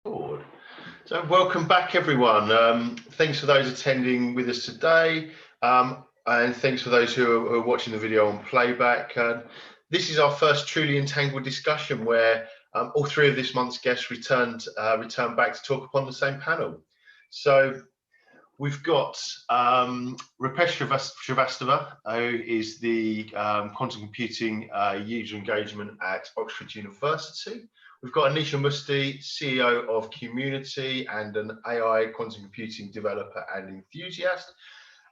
Forward. So welcome back everyone. Thanks for those attending with us today, and thanks for those who are watching the video on playback. This is our first truly entangled discussion where all three of this month's guests returned back to talk upon the same panel. So we've got Rupesh Srivastava, who is the quantum computing user engagement at Oxford University. We've got Anisha Musti, CEO of Community and an AI quantum computing developer and enthusiast.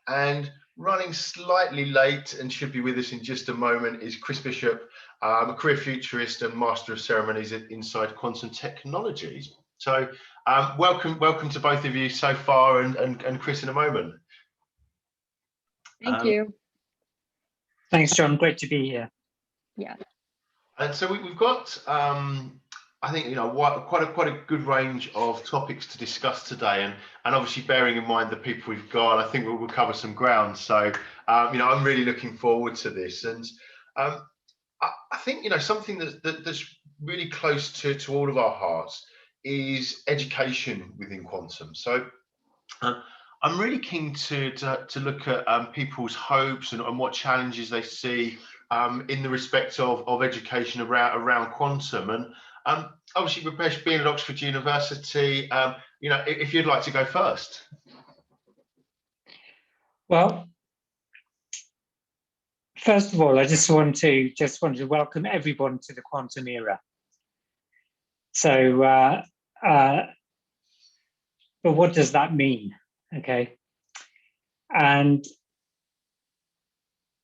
And running slightly late and should be with us in just a moment is Chris Bishop, a career futurist and master of ceremonies at Inside Quantum Technologies. So welcome to both of you so far, and Chris in a moment. Thank you. Thanks, John. Great to be here. Yeah. And so we've got, I think, quite a good range of topics to discuss today, and obviously bearing in mind the people we've got, I think we'll cover some ground. So I'm really looking forward to this, and I think something that's really close to all of our hearts is education within quantum. So I'm really keen to look at people's hopes and what challenges they see in the respect of education around quantum. And obviously, Rupesh, being at Oxford University, if you'd like to go first. Well, first of all, I just want to welcome everyone to the quantum era. So, but what does that mean? Okay, and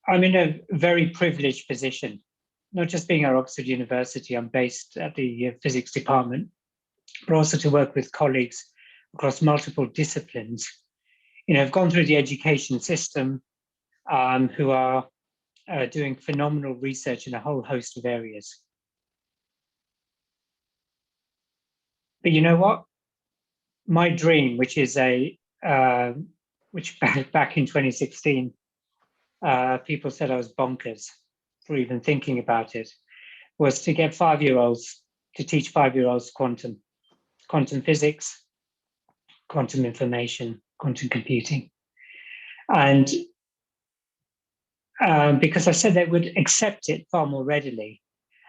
I'm in a very privileged position, not just being at Oxford University. I'm based at the physics department, but also to work with colleagues across multiple disciplines. I've gone through the education system, who are doing phenomenal research in a whole host of areas. But you know what? My dream, which is which back in 2016, people said I was bonkers for even thinking about it, was to get 5-year-olds to teach 5-year-olds quantum physics, quantum information, quantum computing. And because I said they would accept it far more readily,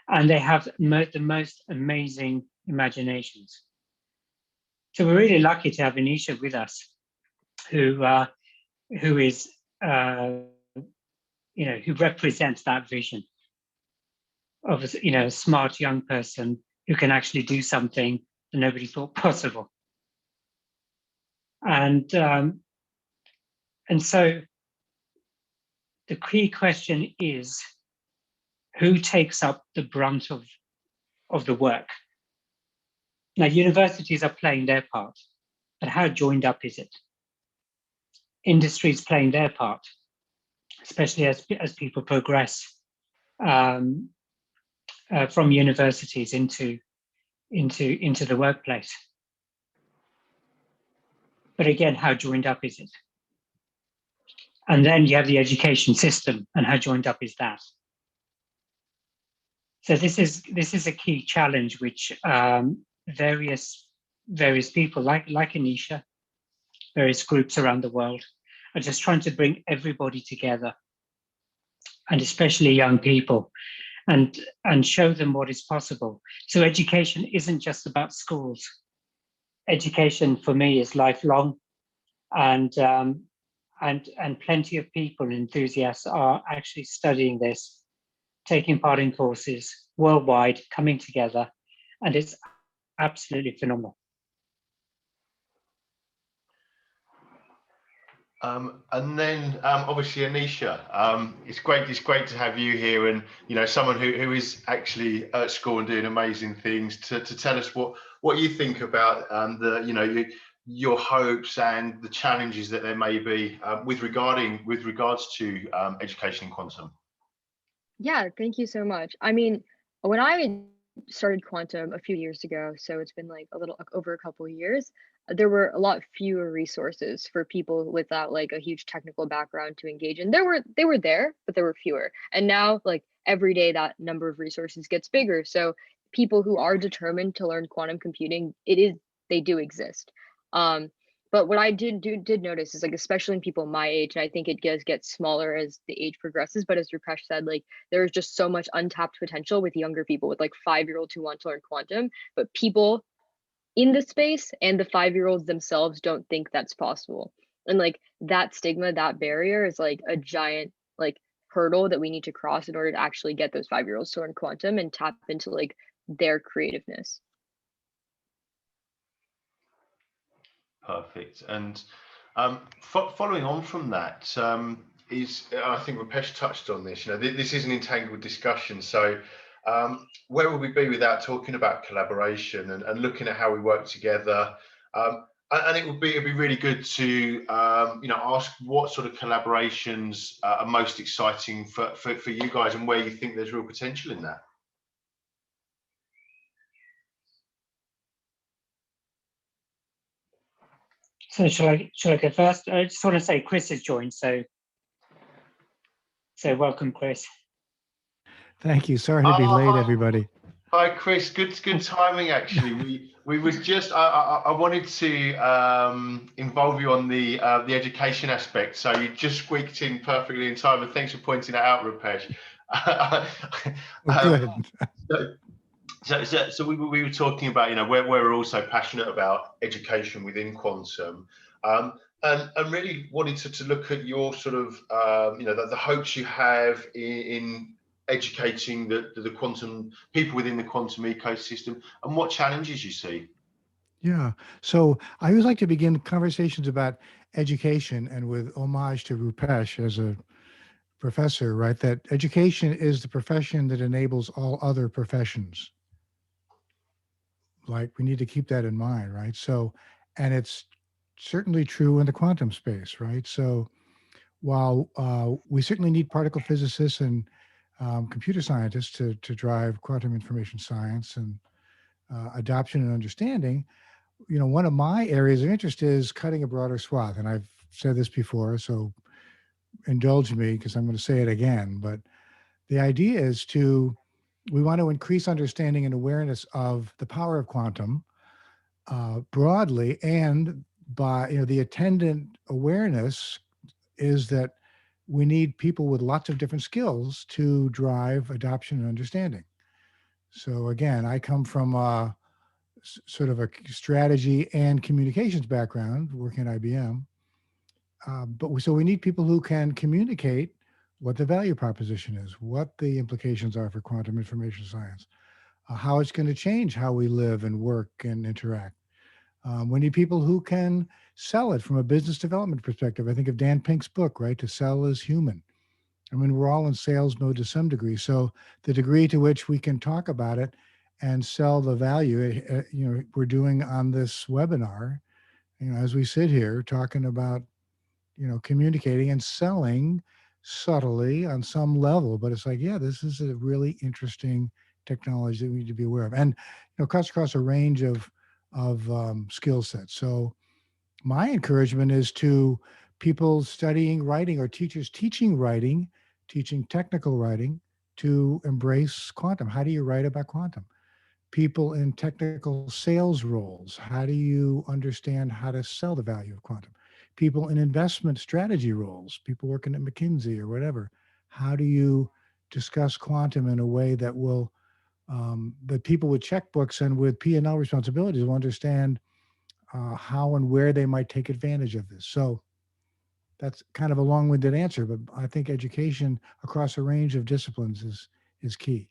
and they have the most amazing imaginations. So we're really lucky to have Anisha with us, who is who represents that vision of a smart young person who can actually do something that nobody thought possible. And so the key question is, who takes up the brunt of the work? Now, universities are playing their part, but how joined up is it? Industry is playing their part, especially as people progress from universities into the workplace. But again, how joined up is it? And then you have the education system, and how joined up is that? So this is a key challenge which various people like Anisha, various groups around the world are just trying to bring everybody together, and especially young people, and show them what is possible. So education isn't just about schools. Education for me is lifelong, and plenty of people, enthusiasts, are actually studying this, taking part in courses worldwide, coming together, and it's absolutely phenomenal. And then obviously Anisha, it's great to have you here, and someone who is actually at school and doing amazing things to tell us what you think about your hopes and the challenges that there may be with regards to education in quantum. Yeah, thank you so much. I mean, when I started quantum a few years ago, so it's been like over a couple of years, there were a lot fewer resources for people without like a huge technical background to engage in. They were there, but there were fewer. And now, like, every day that number of resources gets bigger. So people who are determined to learn quantum computing, it is they do exist. But what I did notice is, like, especially in people my age, and I think it gets smaller as the age progresses, but as Rupesh said, like, there's just so much untapped potential with younger people, with like 5-year-olds who want to learn quantum, but people in the space and the 5-year-olds themselves don't think that's possible. And like that stigma, that barrier is like a giant like hurdle that we need to cross in order to actually get those 5-year-olds to learn quantum and tap into like their creativeness. Perfect. And following on from that, is I think Rupesh touched on this. You know, this is an entangled discussion. So where would we be without talking about collaboration and looking at how we work together? And it'd be really good to you know, ask what sort of collaborations are most exciting for you guys, and where you think there's real potential in that. So shall I go first? I just want to say Chris has joined, so welcome, Chris. Thank you. Sorry to be late, everybody. Hi, Chris. Good timing. Actually, we was just I wanted to involve you on the education aspect, so you just squeaked in perfectly in time. And thanks for pointing that out, Rupesh. Good. So we were talking about, you know, where we're also passionate about education within quantum, and really wanted to look at your sort of you know, the hopes you have in educating the quantum people within the quantum ecosystem, and what challenges you see. Yeah. So I always like to begin conversations about education, and with homage to Rupesh as a professor, right? That education is the profession that enables all other professions. Like, we need to keep that in mind, right? So, and it's certainly true in the quantum space, right? So while we certainly need particle physicists and computer scientists to drive quantum information science and adoption and understanding, you know, one of my areas of interest is cutting a broader swath. And I've said this before, so indulge me because I'm going to say it again. But the idea is we want to increase understanding and awareness of the power of quantum broadly, and by, you know, the attendant awareness is that we need people with lots of different skills to drive adoption and understanding. So again, I come from sort of a strategy and communications background, working at IBM. So we need people who can communicate what the value proposition is, what the implications are for quantum information science, how it's going to change how we live and work and interact. We need people who can sell it from a business development perspective. I think of Dan Pink's book, right? To sell is human. I mean, we're all in sales mode to some degree. So the degree to which we can talk about it and sell the value, you know, we're doing on this webinar, you know, as we sit here talking about, you know, communicating and selling subtly on some level, but it's like, yeah, this is a really interesting technology that we need to be aware of, and, you know, cuts across a range of skill sets. So my encouragement is to people studying writing, or teachers teaching writing, teaching technical writing, to embrace quantum. How do you write about quantum? People in technical sales roles, how do you understand how to sell the value of quantum? People in investment strategy roles, people working at McKinsey or whatever, how do you discuss quantum in a way that will that people with checkbooks and with P&L responsibilities will understand how and where they might take advantage of this? So that's kind of a long-winded answer, but I think education across a range of disciplines is key.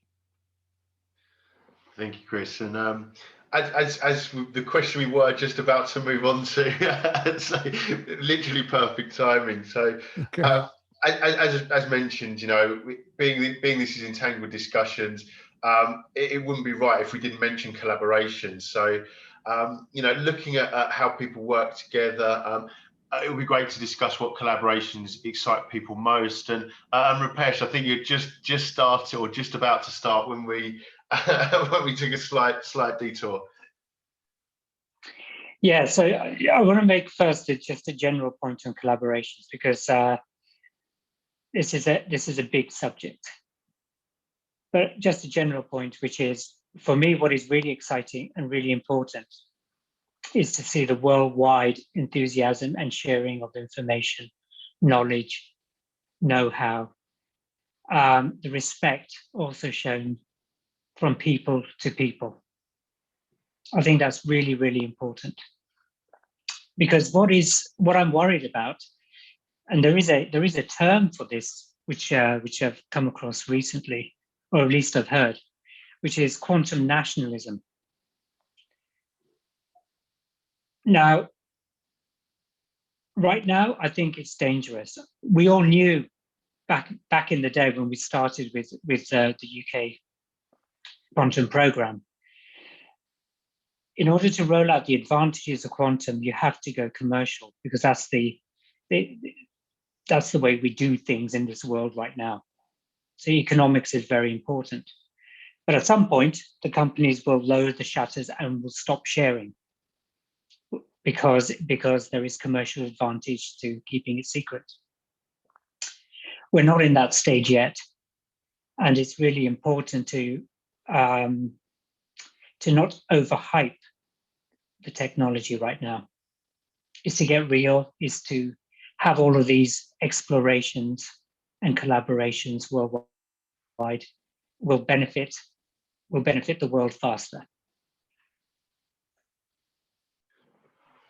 Thank you, Chris. And as the question we were just about to move on to, so literally perfect timing. So Okay. as mentioned, you know, being this is entangled discussions, it wouldn't be right if we didn't mention collaboration. So you know, looking at how people work together, it would be great to discuss what collaborations excite people most. And Rupesh, I think you're just started, or just about to start, when we when we took a slight detour. Yeah, so I want to make first just a general point on collaborations, because this is a big subject. But just a general point, which is, for me, what is really exciting and really important is to see the worldwide enthusiasm and sharing of information, knowledge, know-how, the respect also shown from people to people. I think that's really, really important, because what I'm worried about, and there is a term for this which I've come across recently, or at least I've heard, which is quantum nationalism. Now, right now, I think it's dangerous. We all knew back in the day when we started with the UK quantum program. In order to roll out the advantages of quantum, you have to go commercial, because that's the way we do things in this world right now. So economics is very important. But at some point, the companies will lower the shutters and will stop sharing, because there is commercial advantage to keeping it secret. We're not in that stage yet, and it's really important to not overhype the technology right now. Is to get real, is to have all of these explorations and collaborations worldwide will benefit the world faster.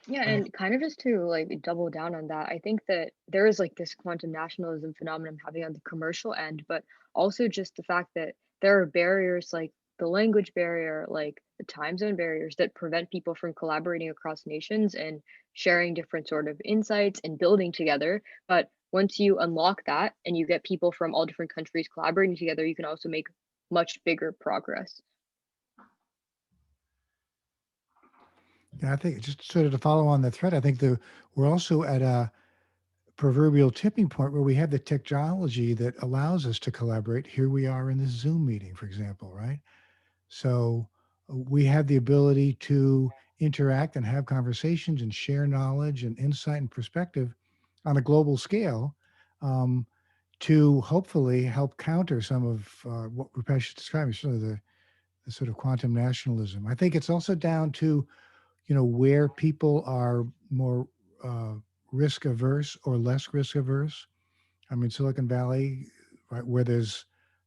Yeah, and kind of just to like double down on that, I think that there is like this quantum nationalism phenomenon happening on the commercial end, but also just the fact that there are barriers like the language barrier, like the time zone barriers that prevent people from collaborating across nations and sharing different sort of insights and building together. But once you unlock that and you get people from all different countries collaborating together, you can also make much bigger progress. Yeah, I think just sort of to follow on the thread, I think we're also at a proverbial tipping point where we have the technology that allows us to collaborate. Here we are in this Zoom meeting, for example, right? So we have the ability to interact and have conversations and share knowledge and insight and perspective on a global scale, to hopefully help counter some of what Rupesh is describing, sort of the sort of quantum nationalism. I think it's also down to, where people are more risk averse or less risk averse. I mean, Silicon Valley, right, where there's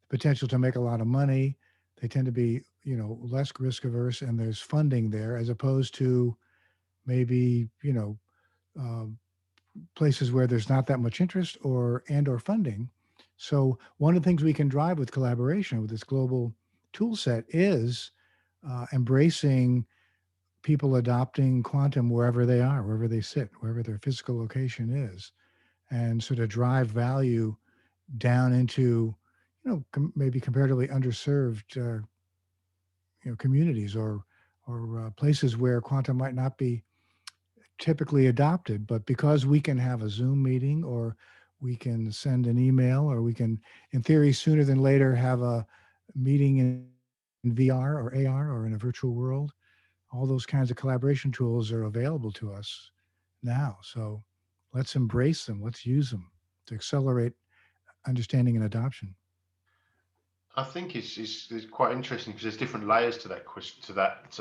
potential to make a lot of money, they tend to be, less risk averse, and there's funding there, as opposed to maybe, places where there's not that much interest or funding. So one of the things we can drive with collaboration with this global tool set is embracing people adopting quantum wherever they are, wherever they sit, wherever their physical location is, and sort of drive value down into, maybe comparatively underserved, communities or places where quantum might not be typically adopted. But because we can have a Zoom meeting, or we can send an email, or we can, in theory, sooner than later, have a meeting in VR or AR or in a virtual world, all those kinds of collaboration tools are available to us now. So let's embrace them. Let's use them to accelerate understanding and adoption. I think it's quite interesting because there's different layers to that question, to that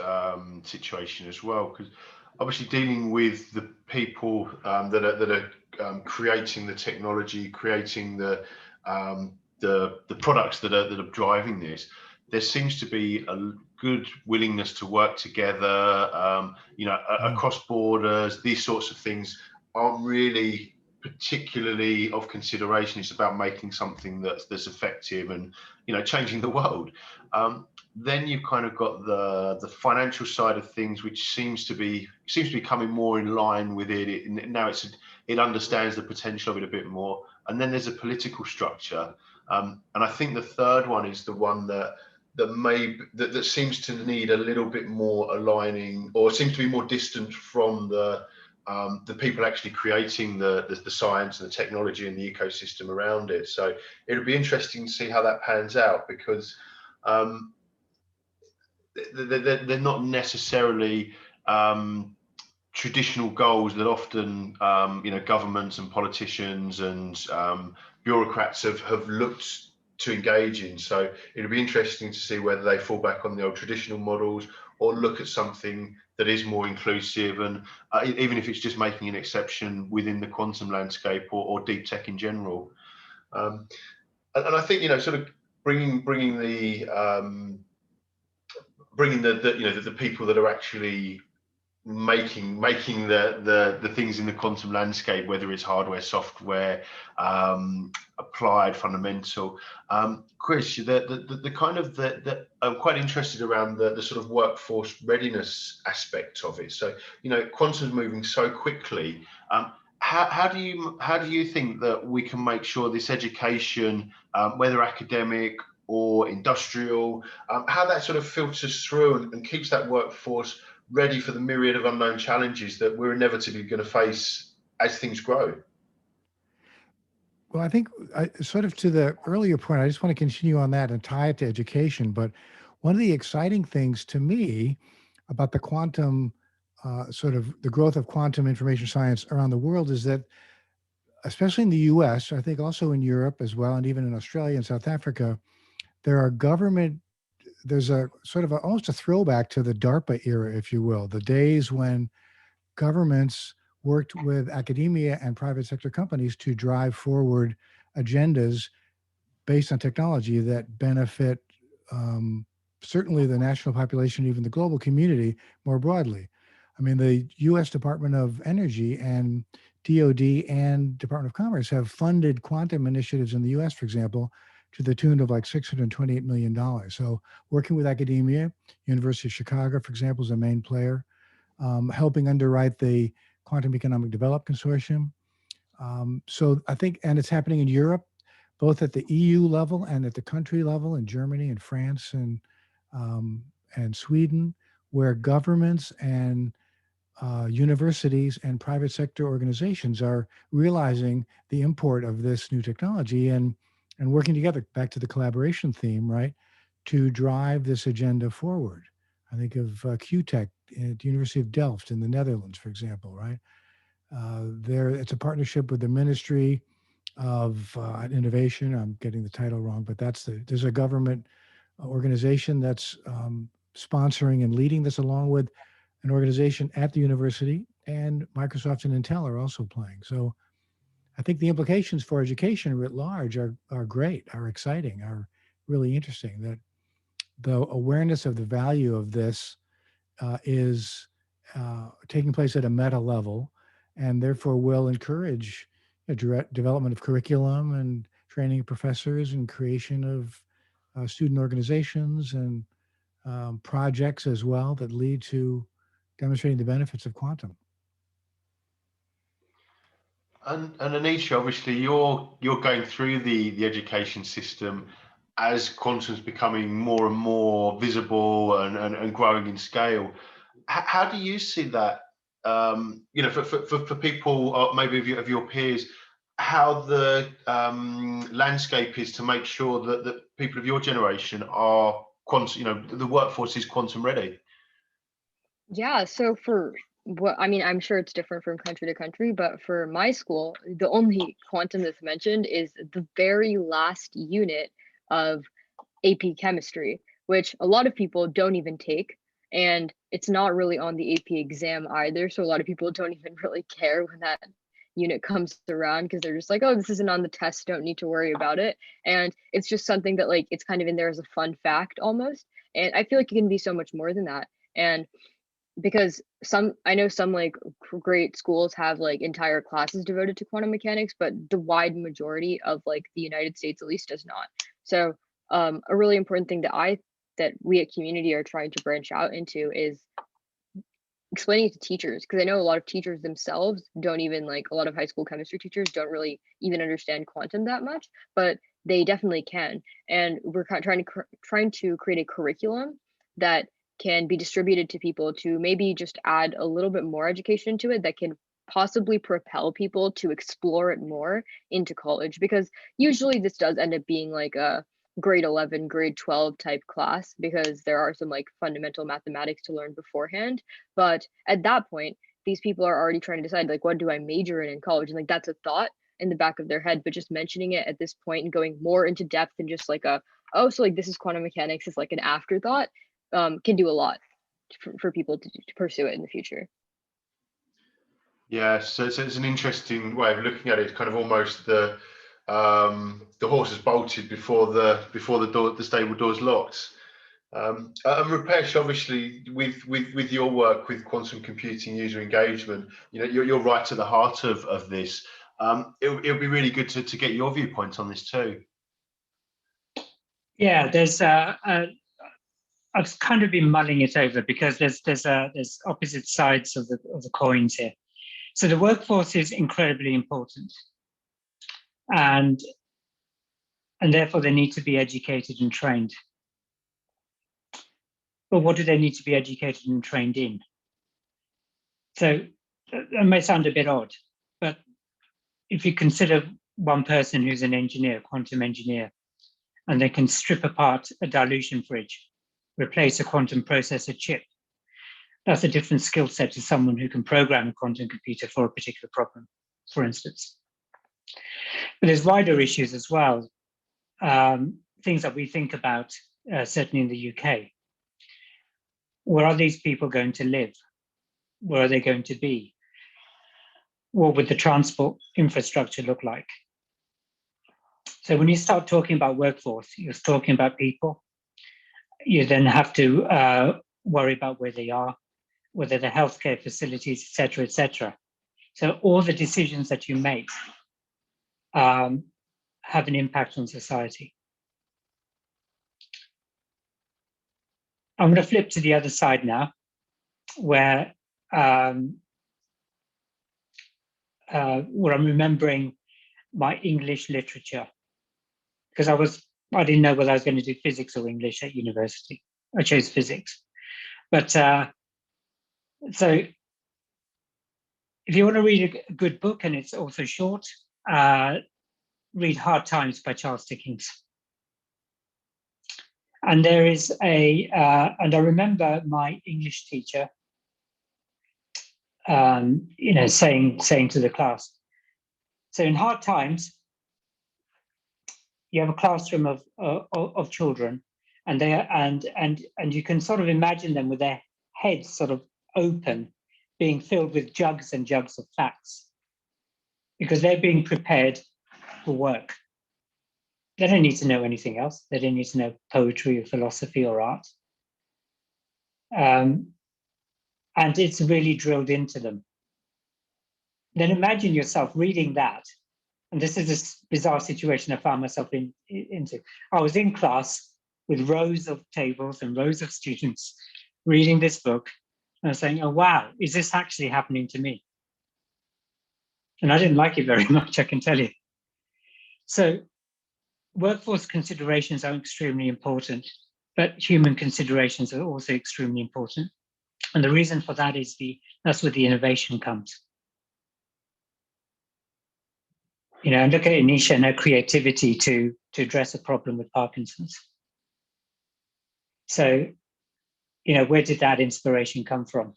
situation as well. Because obviously dealing with the people that are creating the technology, creating the products that are driving this, there seems to be a good willingness to work together, across borders. These sorts of things aren't really particularly of consideration. It's about making something that's effective and, changing the world. Then you've kind of got the financial side of things, which seems to be coming more in line with it. Now it understands the potential of it a bit more. And then there's a political structure. And I think the third one is the one that seems to need a little bit more aligning, or seems to be more distant from the people actually creating the science and the technology and the ecosystem around it. So it'll be interesting to see how that pans out, because they're not necessarily traditional goals that often governments and politicians and bureaucrats have looked to engage in. So it'll be interesting to see whether they fall back on the old traditional models, or look at something that is more inclusive, and even if it's just making an exception within the quantum landscape or deep tech in general. And I think, sort of bringing the the people that are actually making the things in the quantum landscape, whether it's hardware, software, applied, fundamental. Chris, the kind of I'm quite interested around the sort of workforce readiness aspect of it. So, quantum's moving so quickly. How do you think that we can make sure this education, whether academic or industrial, how that sort of filters through and keeps that workforce ready for the myriad of unknown challenges that we're inevitably going to face as things grow? Well, I think sort of to the earlier point, I just want to continue on that and tie it to education. But one of the exciting things to me about the quantum, sort of the growth of quantum information science around the world is that, especially in the US, I think also in Europe as well, and even in Australia and South Africa, there's a sort of almost a throwback to the DARPA era, if you will, the days when governments worked with academia and private sector companies to drive forward agendas based on technology that benefit certainly the national population, even the global community more broadly. I mean, the US Department of Energy and DoD and Department of Commerce have funded quantum initiatives in the US, for example, to the tune of like $628 million. So working with academia, University of Chicago, for example, is a main player, helping underwrite the Quantum Economic Development Consortium. So I think, and it's happening in Europe, both at the EU level and at the country level in Germany and France and Sweden, where governments and universities and private sector organizations are realizing the import of this new technology and working together, back to the collaboration theme, right, to drive this agenda forward. I think of QTech at the University of Delft in the Netherlands, for example, right? It's a partnership with the Ministry of Innovation. I'm getting the title wrong, but there's a government organization that's sponsoring and leading this, along with an organization at the university, and Microsoft and Intel are also playing. So I think the implications for education writ large are great, are exciting, are really interesting. That the awareness of the value of this is taking place at a meta level, and therefore will encourage a direct development of curriculum and training of professors and creation of student organizations and projects as well that lead to demonstrating the benefits of quantum. And Anisha, obviously you're going through the education system as quantum's becoming more and more visible and growing in scale. How do you see that, for people, maybe of your peers, how the landscape is to make sure that people of your generation are quantum, the workforce is quantum ready? Yeah, so for what I mean, I'm sure it's different from country to country, but for my school, the only quantum that's mentioned is the very last unit of AP chemistry, which a lot of people don't even take. And it's not really on the AP exam either. So a lot of people don't even really care when that unit comes around, because they're just like, oh, this isn't on the test, don't need to worry about it. And it's just something that, like, it's kind of in there as a fun fact almost. And I feel like it can be so much more than that. And because I know some like great schools have like entire classes devoted to quantum mechanics, but the wide majority of like the United States at least does not. So a really important thing that we at Community are trying to branch out into is explaining it to teachers, because I know a lot of teachers themselves don't even, like, a lot of high school chemistry teachers don't really even understand quantum that much, but they definitely can. And we're trying to create a curriculum that can be distributed to people to maybe just add a little bit more education to it, that can possibly propel people to explore it more into college, because usually this does end up being like a grade 11, grade 12 type class, because there are some like fundamental mathematics to learn beforehand. But at that point, these people are already trying to decide, like, what do I major in college? And like, that's a thought in the back of their head, but just mentioning it at this point and going more into depth and just like oh, so like this is quantum mechanics is like an afterthought, can do a lot. for people to pursue it in the future. Yeah, so it's an interesting way of looking at it. It's kind of almost the horse is bolted before the stable door's locked. And Rupesh, obviously, with your work with quantum computing user engagement, you're right to the heart of this. It'll be really good to get your viewpoint on this too. Yeah, there's I've kind of been mulling it over because there's opposite sides of the coins here. So the workforce is incredibly important, and therefore they need to be educated and trained. But what do they need to be educated and trained in? So that may sound a bit odd, but if you consider one person who's an engineer, quantum engineer, and they can strip apart a dilution fridge, replace a quantum processor chip, that's a different skill set to someone who can program a quantum computer for a particular problem, for instance. But there's wider issues as well, things that we think about, certainly in the UK. Where are these people going to live? Where are they going to be? What would the transport infrastructure look like? So when you start talking about workforce, you're talking about people. You then have to worry about where they are, whether the healthcare facilities, et cetera, et cetera. So all the decisions that you make have an impact on society. I'm going to flip to the other side now, where I'm remembering my English literature, because I didn't know whether I was going to do physics or English at university. I chose physics. But so if you want to read a good book, and it's also short, read Hard Times by Charles Dickens. And there is and I remember my English teacher, saying to the class, so in Hard Times, you have a classroom of children, and and you can sort of imagine them with their heads sort of open, being filled with jugs and jugs of facts, because they're being prepared for work. They don't need to know anything else. They don't need to know poetry or philosophy or art. And it's really drilled into them. Then imagine yourself reading that. And this is this bizarre situation I found myself into. I was in class with rows of tables and rows of students reading this book. And I was saying, oh, wow, is this actually happening to me? And I didn't like it very much, I can tell you. So workforce considerations are extremely important, but human considerations are also extremely important. And the reason for that is that's where the innovation comes. And look at Anisha and her creativity to address a problem with Parkinson's. So, where did that inspiration come from?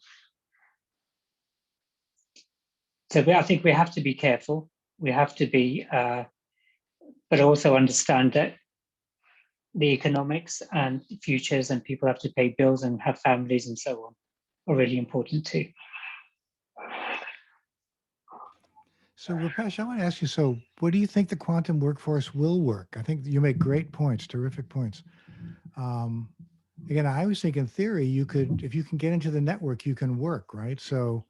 So I think we have to be careful. We have to be, but also understand that the economics and futures and people have to pay bills and have families and so on are really important too. So Rupesh, I want to ask you, so what do you think the quantum workforce will work? I think you make great points, terrific points. Again, I always think in theory, if you can get into the network, you can work, right? So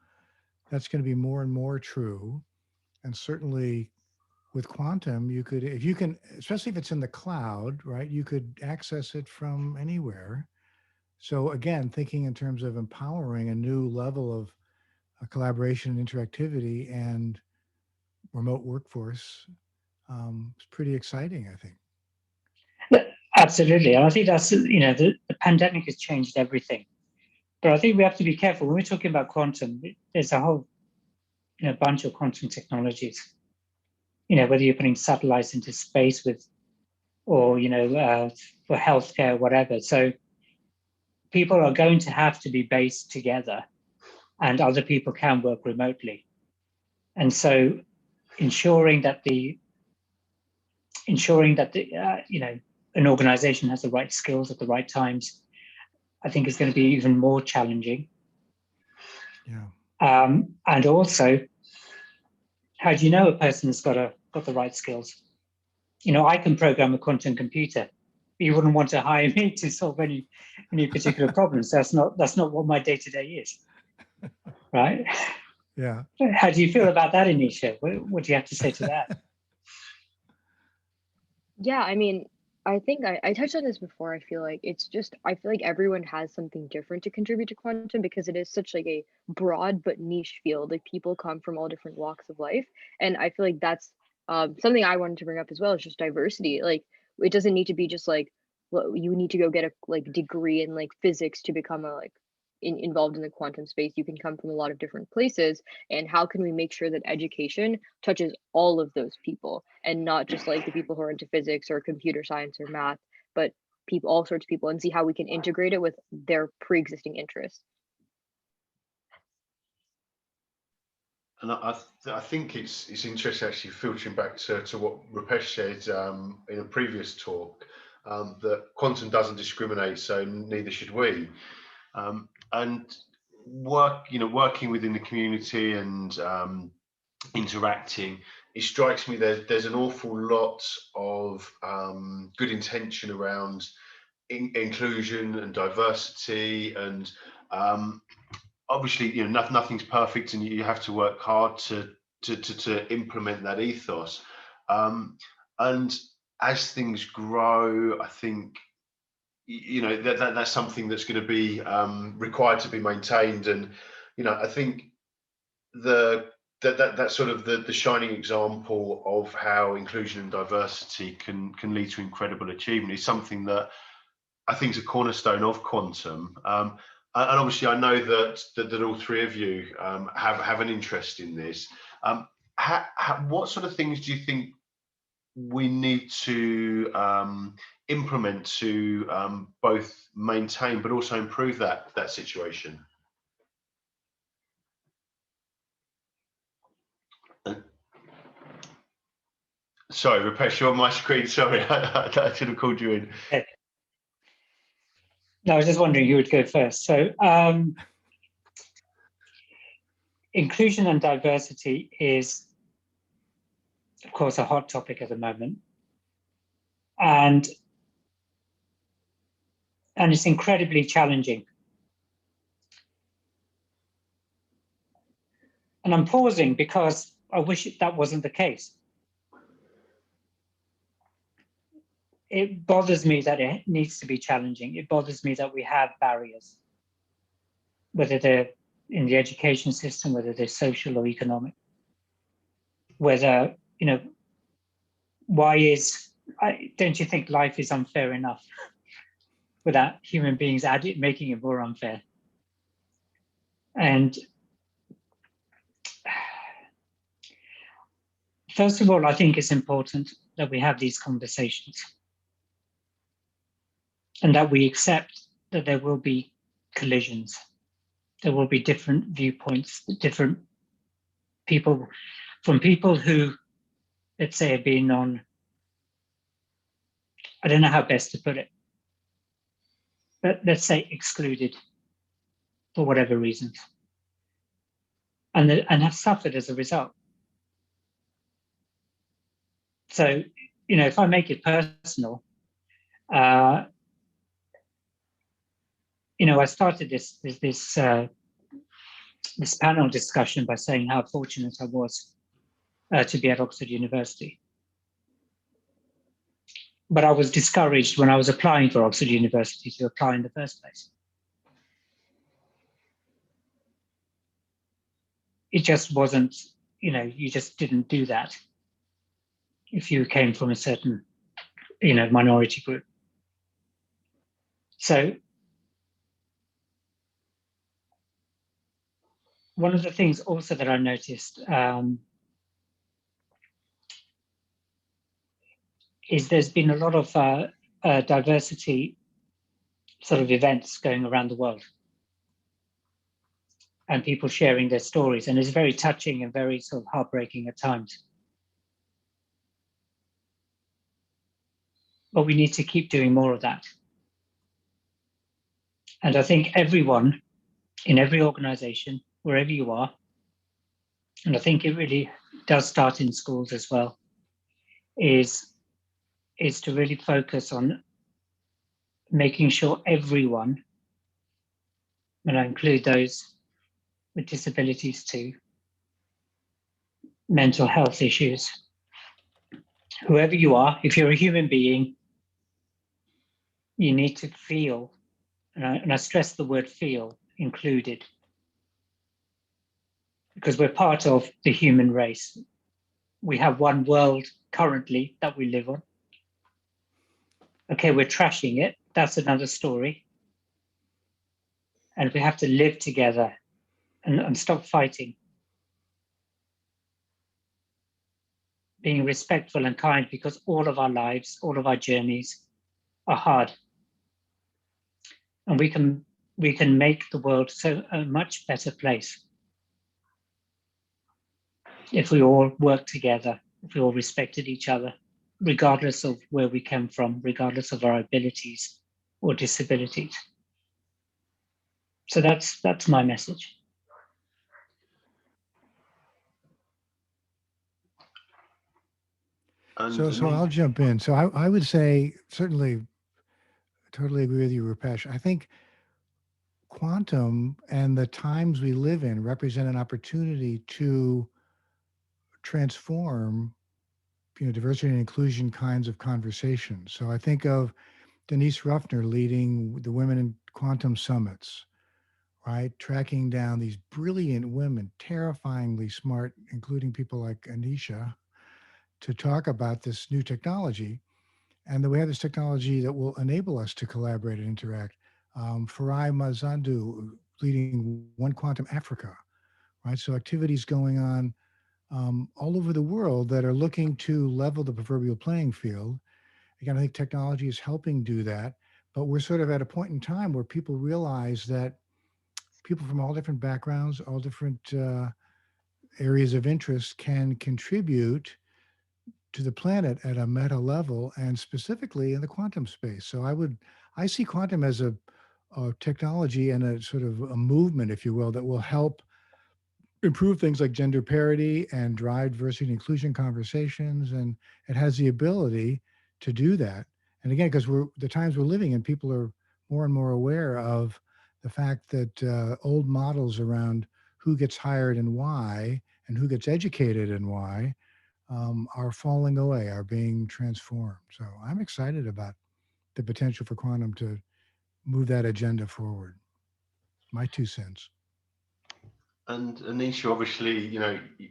that's going to be more and more true. And certainly with quantum, if you can, especially if it's in the cloud, right, you could access it from anywhere. So again, thinking in terms of empowering a new level of collaboration and interactivity and remote workforce, it's pretty exciting, I think. Absolutely. And I think that's, the pandemic has changed everything. But I think we have to be careful. When we're talking about quantum, there's a whole bunch of quantum technologies. Whether you're putting satellites into space or for healthcare, whatever. So people are going to have to be based together, and other people can work remotely. And so ensuring that an organization has the right skills at the right times, I think is going to be even more challenging. Yeah. And also, how do you know a person has got the right skills? I can program a quantum computer. You wouldn't want to hire me to solve any particular problems. That's not what my day-to-day is, right? Yeah. How do you feel about that, Anisha? What do you have to say to that? Yeah, I mean, I think I touched on this before. I feel like I feel like everyone has something different to contribute to quantum because it is such like a broad but niche field. Like people come from all different walks of life. And I feel like that's something I wanted to bring up as well is just diversity. Like it doesn't need to be just like, well, you need to go get a like degree in like physics to become a like involved in the quantum space. You can come from a lot of different places. And how can we make sure that education touches all of those people and not just like the people who are into physics or computer science or math, but people, all sorts of people, and see how we can integrate it with their pre-existing interests. And I think it's interesting actually filtering back to what Rupesh said in a previous talk, that quantum doesn't discriminate, so neither should we. And working within the community and interacting, it strikes me there's an awful lot of good intention around inclusion and diversity, and obviously nothing's perfect, and you have to work hard to implement that ethos. And as things grow, I think that's something that's going to be required to be maintained. And I think that's sort of the shining example of how inclusion and diversity can lead to incredible achievement is something that I think is a cornerstone of quantum. And obviously, I know that all three of you have an interest in this. What sort of things do you think we need to implement to both maintain but also improve that situation? Sorry, Rupesh, you're on my screen. Sorry, I should have called you in. No, I was just wondering who would go first. So inclusion and diversity is, of course, a hot topic at the moment. And it's incredibly challenging. And I'm pausing because I wish that wasn't the case. It bothers me that it needs to be challenging. It bothers me that we have barriers, whether they're in the education system, whether they're social or economic, whether, don't you think life is unfair enough without human beings making it more unfair? And first of all, I think it's important that we have these conversations and that we accept that there will be collisions. There will be different viewpoints, different people, from people who, let's say, have been on, I don't know how best to put it, but let's say excluded for whatever reasons, and have suffered as a result. So, if I make it personal, I started this panel discussion by saying how fortunate I was to be at Oxford University. But I was discouraged when I was applying for Oxford University to apply in the first place. It just wasn't, you just didn't do that if you came from a certain, minority group. So one of the things also that I noticed is there's been a lot of diversity sort of events going around the world and people sharing their stories, and it's very touching and very sort of heartbreaking at times. But we need to keep doing more of that. And I think everyone in every organization, wherever you are, and I think it really does start in schools as well, is to really focus on making sure everyone, and I include those with disabilities too, mental health issues, whoever you are, if you're a human being, you need to feel, and I stress the word feel, included, because we're part of the human race. We have one world currently that we live on. Okay, we're trashing it. That's another story. And we have to live together and stop fighting. Being respectful and kind, because all of our lives, all of our journeys are hard. And we can make the world a much better place if we all work together, if we all respected each other, regardless of where we came from, regardless of our abilities or disabilities. So that's my message. So I'll jump in. So I would say, certainly, totally agree with you, Rupesh. I think quantum and the times we live in represent an opportunity to transform, diversity and inclusion kinds of conversations. So I think of Denise Ruffner leading the Women in Quantum Summits, right? Tracking down these brilliant women, terrifyingly smart, including people like Anisha, to talk about this new technology, and that we have this technology that will enable us to collaborate and interact. Farai Mazandu leading One Quantum Africa, right? So activities going on all over the world that are looking to level the proverbial playing field. Again, I think technology is helping do that, but we're sort of at a point in time where people realize that people from all different backgrounds, all different areas of interest can contribute to the planet at a meta level, and specifically in the quantum space. So I see quantum as a technology and a sort of a movement, if you will, that will help improve things like gender parity and drive diversity and inclusion conversations. And it has the ability to do that. And again, because the times we're living in, people are more and more aware of the fact that old models around who gets hired and why, and who gets educated and why, are falling away, are being transformed. So I'm excited about the potential for quantum to move that agenda forward. My 2 cents. And Anisha, obviously,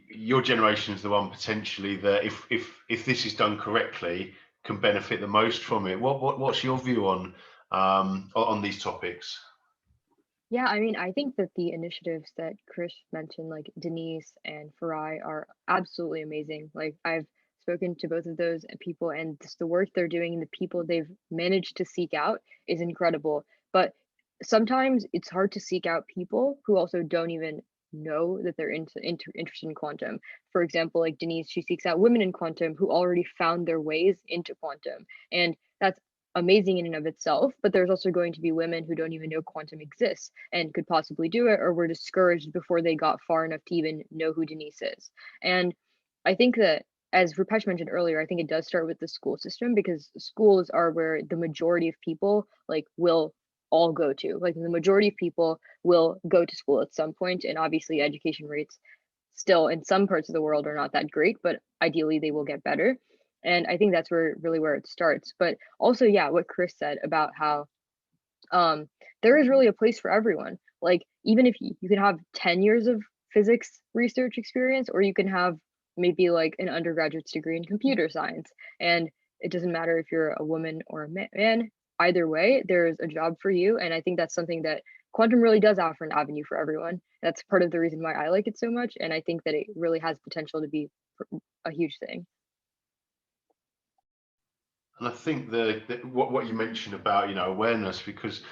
your generation is the one potentially that, if this is done correctly, can benefit the most from it. What's your view on these topics? Yeah, I mean, I think that the initiatives that Chris mentioned, like Denise and Farai, are absolutely amazing. Like, I've spoken to both of those people, and just the work they're doing and the people they've managed to seek out is incredible. But sometimes it's hard to seek out people who also don't even know that they're interested in quantum. For example, like Denise, she seeks out women in quantum who already found their ways into quantum. And that's amazing in and of itself, but there's also going to be women who don't even know quantum exists and could possibly do it, or were discouraged before they got far enough to even know who Denise is. And I think that, as Rupesh mentioned earlier, I think it does start with the school system, because schools are where the majority of people will all go to. Like, the majority of people will go to school at some point, and obviously education rates still in some parts of the world are not that great, but ideally they will get better. And I think that's where it starts. But also, yeah, what Chris said about how there is really a place for everyone. Like, even if you can have 10 years of physics research experience, or you can have maybe like an undergraduate's degree in computer science, and it doesn't matter if you're a woman or a man. Either way, there's a job for you. And I think that's something that quantum really does offer, an avenue for everyone. That's part of the reason why I like it so much, and I think that it really has potential to be a huge thing. And I think what you mentioned about awareness, because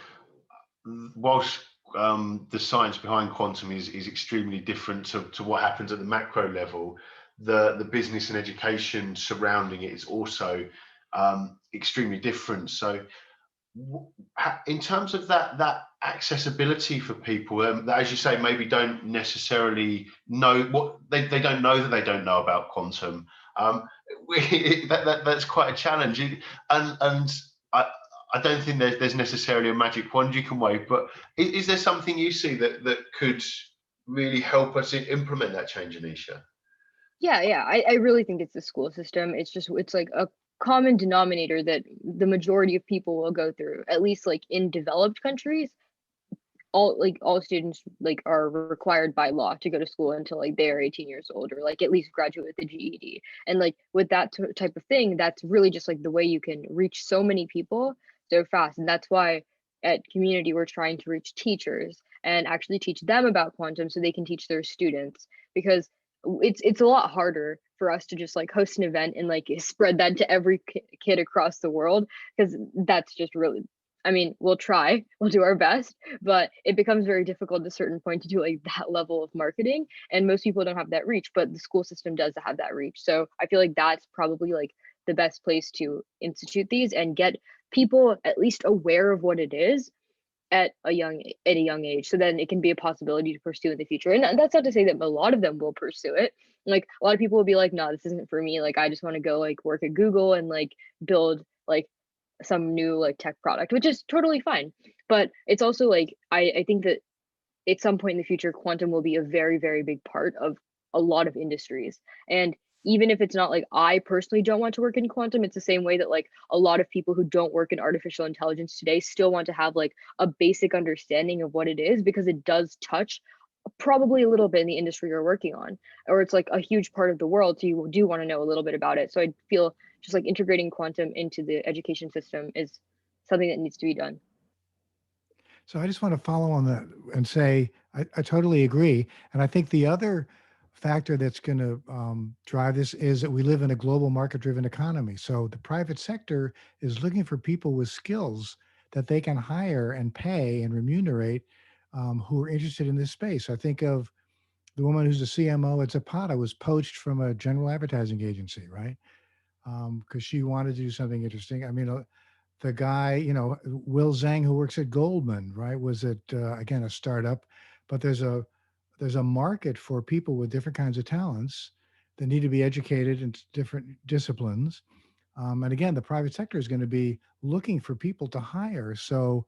whilst the science behind quantum is extremely different to what happens at the macro level, the business and education surrounding it is also extremely different. So in terms of that accessibility for people that, as you say, maybe don't necessarily know what they don't know that they don't know about quantum. That's quite a challenge, and I don't think there's necessarily a magic wand you can wave, but is there something you see that could really help us implement that change, Anisha? Yeah, I really think it's the school system. It's like a common denominator that the majority of people will go through, at least like in developed countries. All students like are required by law to go to school until like they are 18 years old, or like at least graduate with a GED. And like with that type of thing, that's really just like the way you can reach so many people so fast. And that's why at community we're trying to reach teachers and actually teach them about quantum so they can teach their students, because it's a lot harder for us to just like host an event and like spread that to every kid across the world, because that's just really, I mean, we'll try, we'll do our best, but it becomes very difficult at a certain point to do like that level of marketing. And most people don't have that reach, but the school system does have that reach. So I feel like that's probably like the best place to institute these and get people at least aware of what it is at a young age, so then it can be a possibility to pursue in the future. And that's not to say that a lot of them will pursue it. Like a lot of people will be like, no, this isn't for me. Like I just want to go like work at Google and like build like some new like tech product, which is totally fine. But it's also like I think that at some point in the future, quantum will be a very, very big part of a lot of industries. And even if it's not like I personally don't want to work in quantum, it's the same way that like a lot of people who don't work in artificial intelligence today still want to have like a basic understanding of what it is, because it does touch probably a little bit in the industry you're working on, or it's like a huge part of the world. So you do want to know a little bit about it. So I feel just like integrating quantum into the education system is something that needs to be done. So I just want to follow on that and say I totally agree. And I think the other factor that's going to drive this is that we live in a global market-driven economy. So the private sector is looking for people with skills that they can hire and pay and remunerate, who are interested in this space. I think of the woman who's the CMO at Zapata was poached from a general advertising agency, right? Because she wanted to do something interesting. I mean, the guy, Will Zhang, who works at Goldman, right, was at again a startup, but there's a market for people with different kinds of talents that need to be educated in different disciplines. And again, the private sector is going to be looking for people to hire. So,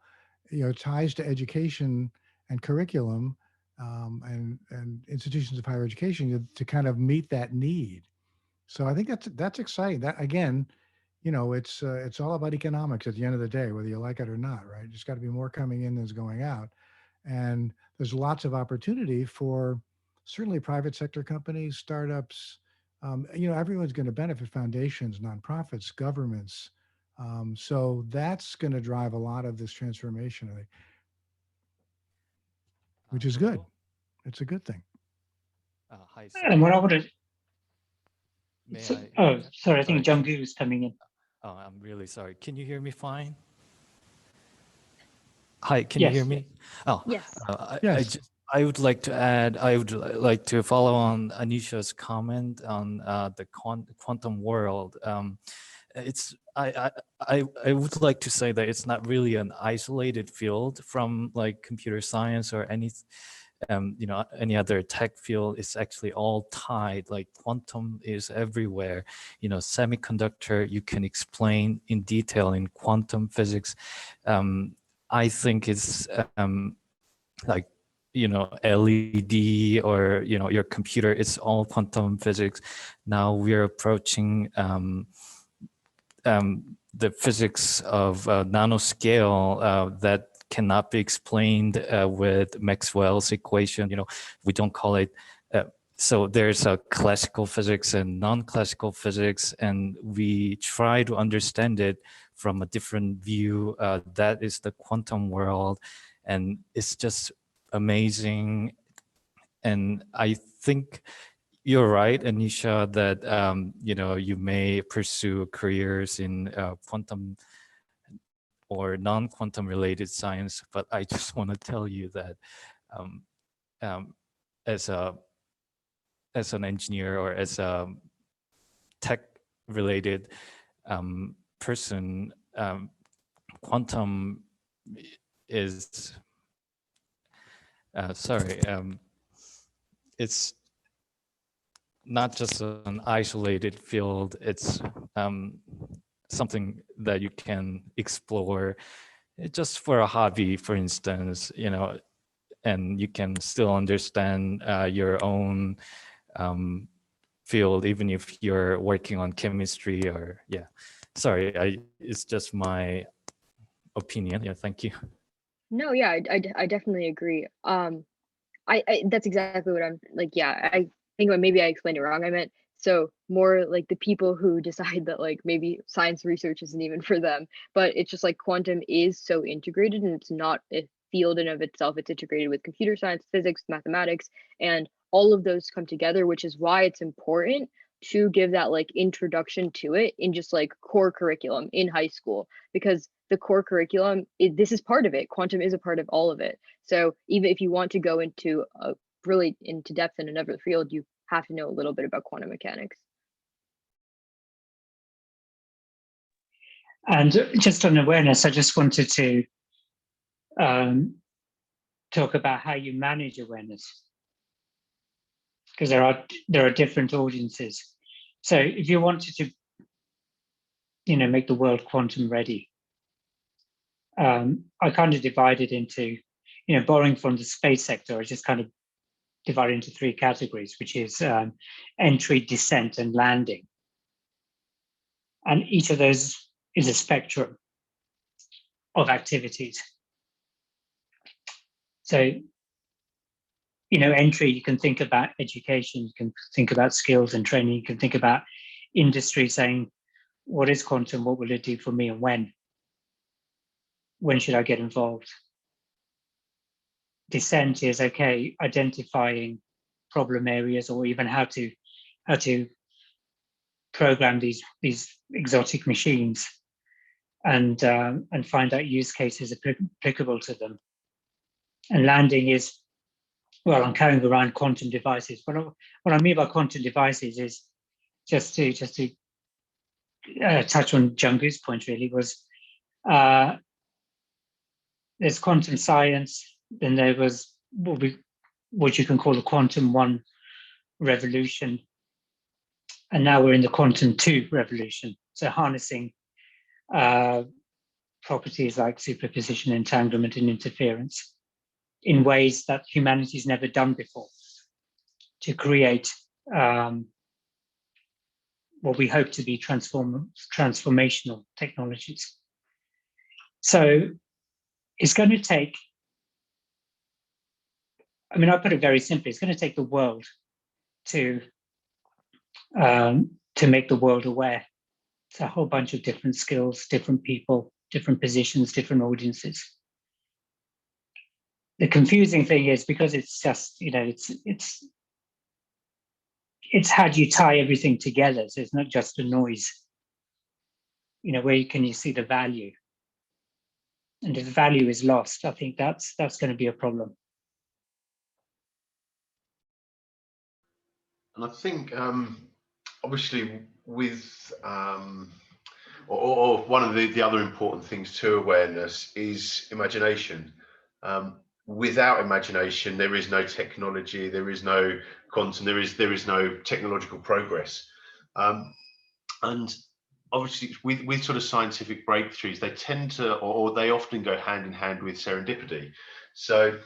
ties to education and curriculum, and institutions of higher education to kind of meet that need. So I think that's exciting. That again, it's all about economics at the end of the day, whether you like it or not, right? There's got to be more coming in than's going out, and there's lots of opportunity for certainly private sector companies, startups. Everyone's going to benefit: foundations, nonprofits, governments. So that's going to drive a lot of this transformation, I think, which is good. Hello. It's a good thing. Hi, And what I sorry. would May so, I? oh, sorry, I think Sorry. Junggu is coming in. Oh, I'm really sorry. Can you hear me fine? Hi, can you hear Yes. me? Oh, Yes. Yes. I would like to add, I would like to follow on Anisha's comment on the quantum world. It's I would like to say that it's not really an isolated field from like computer science or any other tech field. Is actually all tied. Like quantum is everywhere. Semiconductor you can explain in detail in quantum physics. I think it's like LED or your computer. It's all quantum physics. Now we're approaching the physics of nanoscale that cannot be explained with Maxwell's equation. We don't call it. So there's a classical physics and non-classical physics, and we try to understand it from a different view. That is the quantum world, and it's just amazing. And I think you're right, Anisha, that you may pursue careers in quantum or non-quantum related science, but I just want to tell you that as an engineer or as a tech related person, quantum is Sorry, it's not just an isolated field. It's something that you can explore just for a hobby, for instance, you know, and you can still understand your own field, even if you're working on chemistry or, yeah. Sorry, it's just my opinion. Yeah, thank you. No, yeah, I definitely agree. I that's exactly what I'm like. Yeah, I think maybe I explained it wrong. I meant so more like the people who decide that like maybe science research isn't even for them, but it's just like quantum is so integrated and it's not a field in of itself. It's integrated with computer science, physics, mathematics, and all of those come together, which is why it's important to give that like introduction to it in just like core curriculum in high school, because the core curriculum, this is part of it. Quantum is a part of all of it. So even if you want to go into really into depth in another field, you have to know a little bit about quantum mechanics. And just on awareness, I just wanted to talk about how you manage awareness, because there are different audiences. So if you wanted to, you know, make the world quantum ready, I kind of divide it into, you know, borrowing from the space sector, I just kind of divide it into three categories, which is entry, descent, and landing. And each of those is a spectrum of activities. So, you know, entry, you can think about education, you can think about skills and training, you can think about industry saying, what is quantum? What will it do for me and when? When should I get involved? Descent is, okay, identifying problem areas or even how to program these exotic machines and find out use cases applicable to them. And landing is, well, I'm carrying around quantum devices. What I mean by quantum devices is just to touch on Jungkook's point really was there's quantum science, then there was what you can call the quantum 1 revolution, and now we're in the quantum 2 revolution. So harnessing properties like superposition, entanglement, and interference in ways that humanity's never done before to create what we hope to be transformational technologies. So it's going to take, I mean, I'll put it very simply, it's going to take the world to make the world aware. It's a whole bunch of different skills, different people, different positions, different audiences. The confusing thing is because it's just, you know, it's how do you tie everything together? So it's not just a noise. You know, where can you see the value? And if the value is lost, I think that's going to be a problem. And I think, obviously, with or one of the other important things to awareness is imagination. Without imagination, there is no technology, there is no quantum, there is no technological progress. And obviously, with sort of scientific breakthroughs, they tend to, or they often go hand in hand with serendipity. So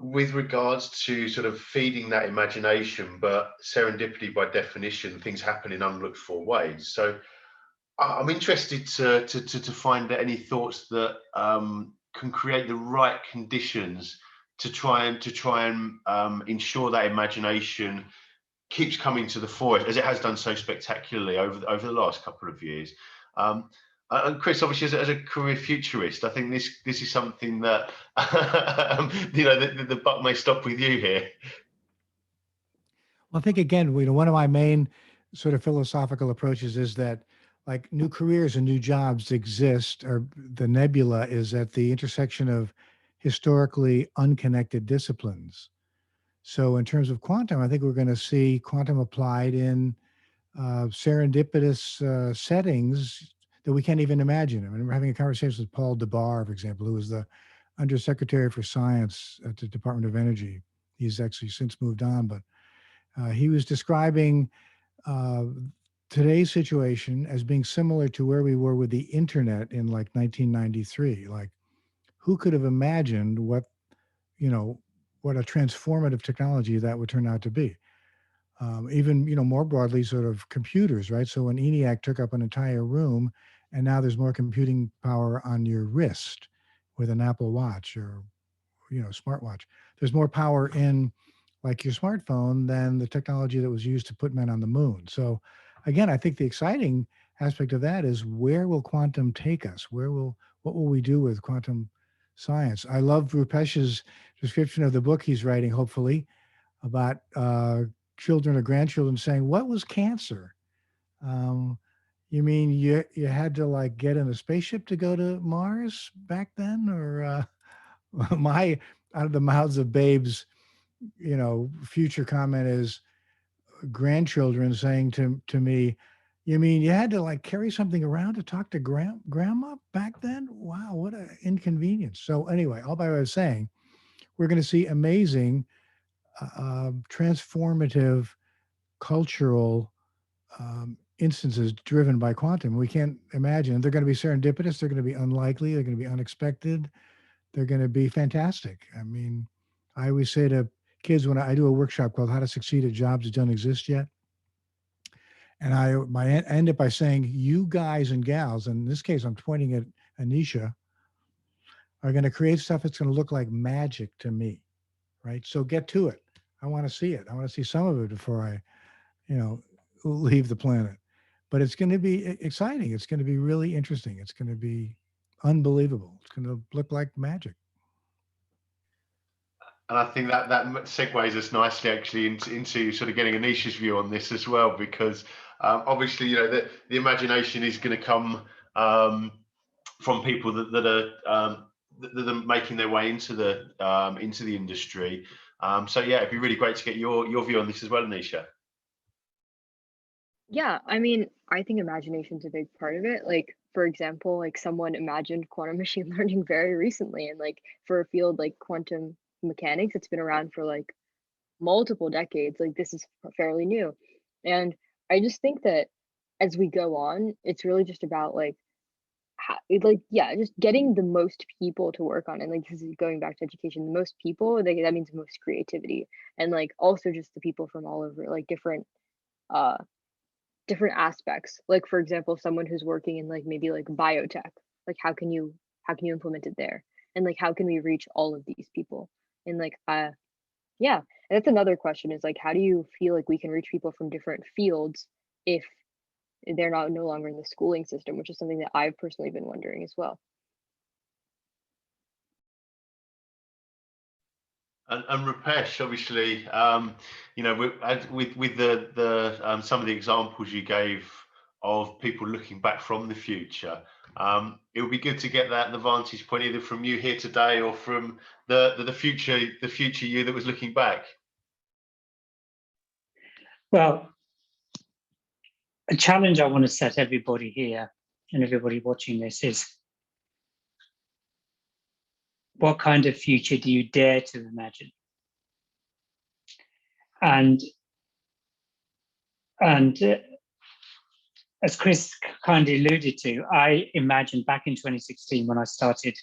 with regards to sort of feeding that imagination, but serendipity by definition, things happen in unlooked for ways. So I'm interested to find out any thoughts that can create the right conditions to try and ensure that imagination keeps coming to the fore, as it has done so spectacularly over the last couple of years. And Chris, obviously, as a career futurist, I think this is something that you know the buck may stop with you here. Well, I think again, you know, one of my main sort of philosophical approaches is that like new careers and new jobs exist, or the nebula is at the intersection of historically unconnected disciplines. So in terms of quantum, I think we're going to see quantum applied in serendipitous settings that we can't even imagine. I mean, we're having a conversation with Paul DeBar, for example, who was the Undersecretary for Science at the Department of Energy. He's actually since moved on, but he was describing today's situation as being similar to where we were with the internet in like 1993. Like, who could have imagined what a transformative technology that would turn out to be? Even, more broadly, sort of computers, right? So when ENIAC took up an entire room, and now there's more computing power on your wrist with an Apple Watch or, smartwatch. There's more power in like your smartphone than the technology that was used to put men on the moon. So again, I think the exciting aspect of that is, where will quantum take us? What will we do with quantum science? I love Rupesh's description of the book he's writing, hopefully, about children or grandchildren saying, "What was cancer? You mean you had to like get in a spaceship to go to Mars back then?" Or my out of the mouths of babes, future comment is grandchildren saying to me, "You mean you had to like carry something around to talk to grandma back then? Wow, what an inconvenience." So anyway, all by way of saying, we're going to see amazing, transformative cultural instances driven by quantum. We can't imagine. They're going to be serendipitous. They're going to be unlikely. They're going to be unexpected. They're going to be fantastic. I mean, I always say to kids when I do a workshop called "How to Succeed at Jobs That Don't Exist Yet," and I end up by saying, you guys and gals, and in this case, I'm pointing at Anisha, are going to create stuff that's going to look like magic to me, right? So get to it. I want to see it. I want to see some of it before I, leave the planet. But it's going to be exciting. It's going to be really interesting. It's going to be unbelievable. It's going to look like magic. And I think that segues us nicely actually into sort of getting Anisha's view on this as well, because obviously, the imagination is going to come from people that are making their way into the industry. So yeah, it'd be really great to get your view on this as well, Anisha. Yeah, I mean, I think imagination's a big part of it. Like, for example, like someone imagined quantum machine learning very recently, and like for a field like quantum mechanics, it's been around for like multiple decades. Like this is fairly new. And I just think that as we go on, it's really just about like just getting the most people to work on it. Like this is going back to education, the most people, like that means the most creativity, and like also just the people from all over, like uh different aspects. Like for example, someone who's working in like maybe like biotech, like how can you implement it there, and like how can we reach all of these people, and like yeah, and that's another question, is like how do you feel like we can reach people from different fields if they're no longer in the schooling system, which is something that I've personally been wondering as well. And Rupesh, obviously, with the some of the examples you gave of people looking back from the future, it would be good to get the vantage point either from you here today or from the future you that was looking back. Well, a challenge I want to set everybody here and everybody watching this is, what kind of future do you dare to imagine? And as Chris kindly alluded to, I imagined back in 2016 when I started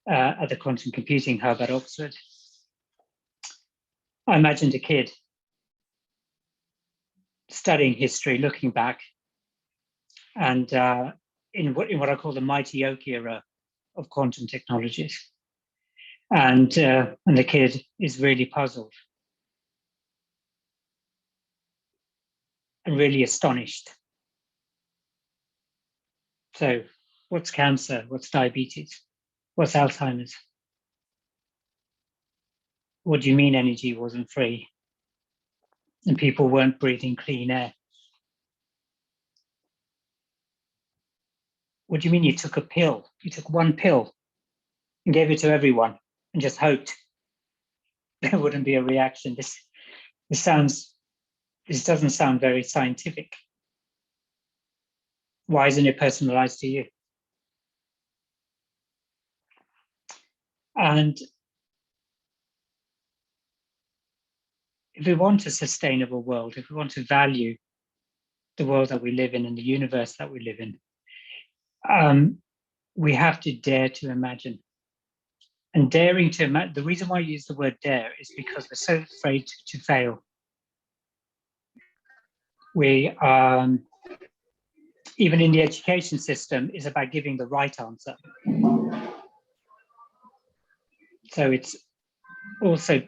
at the Quantum Computing Hub at Oxford, I imagined a kid studying history, looking back, and in what I call the mighty oak era of quantum technologies. And the kid is really puzzled and really astonished. So what's cancer? What's diabetes? What's Alzheimer's? What do you mean energy wasn't free and people weren't breathing clean air? What do you mean you took a pill? You took one pill and gave it to everyone and just hoped there wouldn't be a reaction. This doesn't sound very scientific. Why isn't it personalized to you? And if we want a sustainable world, if we want to value the world that we live in and the universe that we live in, we have to dare to imagine. And daring to imagine, the reason why I use the word dare is because we're so afraid to fail. We, even in the education system, is about giving the right answer. So it's also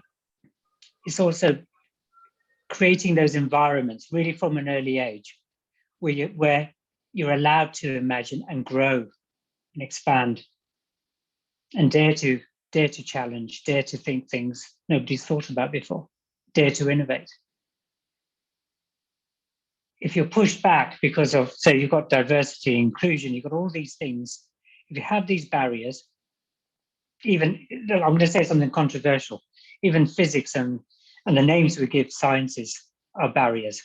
creating those environments really from an early age where you're allowed to imagine and grow and expand and dare to challenge, dare to think things nobody's thought about before, dare to innovate. If you're pushed back because of, say, you've got diversity, inclusion, you've got all these things, if you have these barriers, even, I'm going to say something controversial, even physics and the names we give sciences are barriers.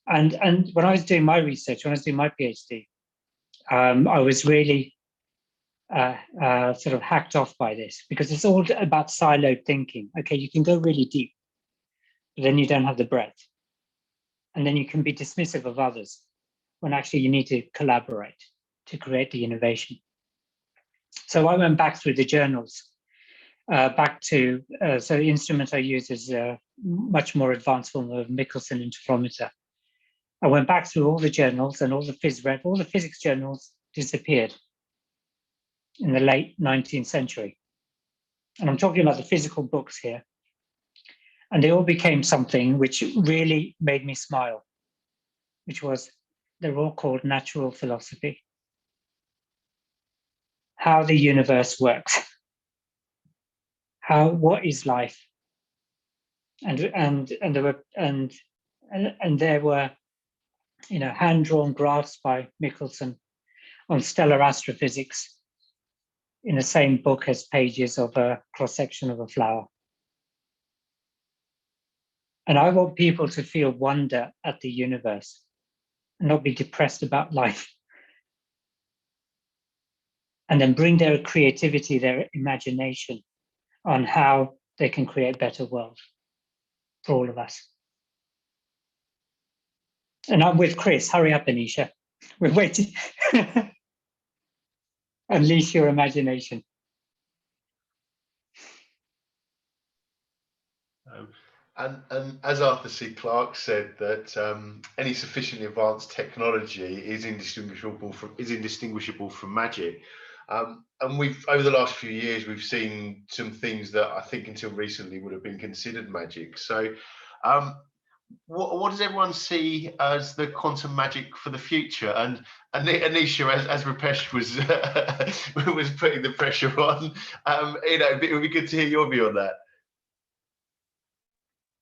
And when I was doing my research, when I was doing my PhD, I was really sort of hacked off by this, because it's all about siloed thinking. Okay, you can go really deep, but then you don't have the breadth. And then you can be dismissive of others when actually you need to collaborate to create the innovation. So I went back through the journals, back to, so the instrument I use is a much more advanced form of Michelson interferometer. I went back through all the journals, and all the physics journals disappeared in the late 19th century. And I'm talking about the physical books here. And they all became something which really made me smile, which was, they're all called natural philosophy. How the universe works. What is life? And there were, hand-drawn graphs by Michelson on stellar astrophysics in the same book as pages of a cross-section of a flower. And I want people to feel wonder at the universe and not be depressed about life. And then bring their creativity, their imagination on how they can create a better world for all of us. And I'm with Chris. Hurry up, Anisha. We're waiting. Unleash your imagination. And as Arthur C. Clarke said, that any sufficiently advanced technology is indistinguishable from magic. And we've, over the last few years, we've seen some things that I think until recently would have been considered magic. So what does everyone see as the quantum magic for the future? And Anisha, as Rupesh was was putting the pressure on, it would be good to hear your view on that.